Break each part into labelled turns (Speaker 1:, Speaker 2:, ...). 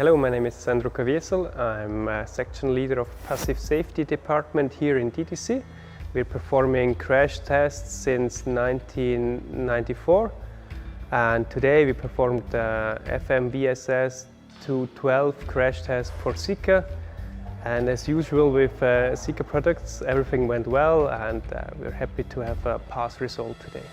Speaker 1: Hello, my name is Sandro Caviesel. I'm a section leader of passive safety department here in DTC. We're performing crash tests since 1994, and today we performed the FMVSS 212 crash test for Sika. And as usual with Sika products, everything went well, and we're happy to have a pass result today.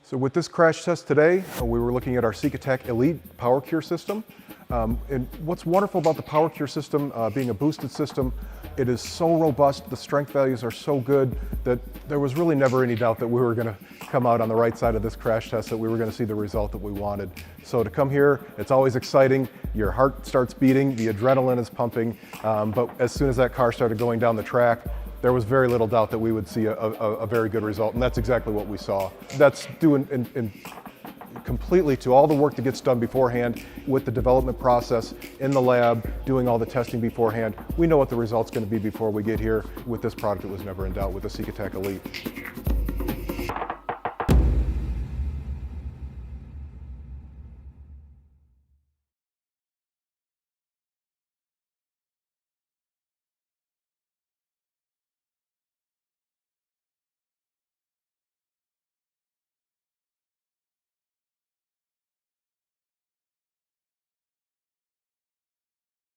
Speaker 2: So with this crash test today, we were looking at our SikaTack ELITE Power Cure system. And what's wonderful about the Power Cure system, being a boosted system, it is so robust, the strength values are so good that there was really never any doubt that we were going to come out on the right side of this crash test, that we were going to see the result that we wanted. So to come here, it's always exciting, your heart starts beating, the adrenaline is pumping, but as soon as that car started going down the track, there was very little doubt that we would see a very good result, and that's exactly what we saw. That's due completely to all the work that gets done beforehand with the development process in the lab, doing all the testing beforehand. We know what the result's going to be before we get here. With this product, it was never in doubt with the SikaTack ELITE.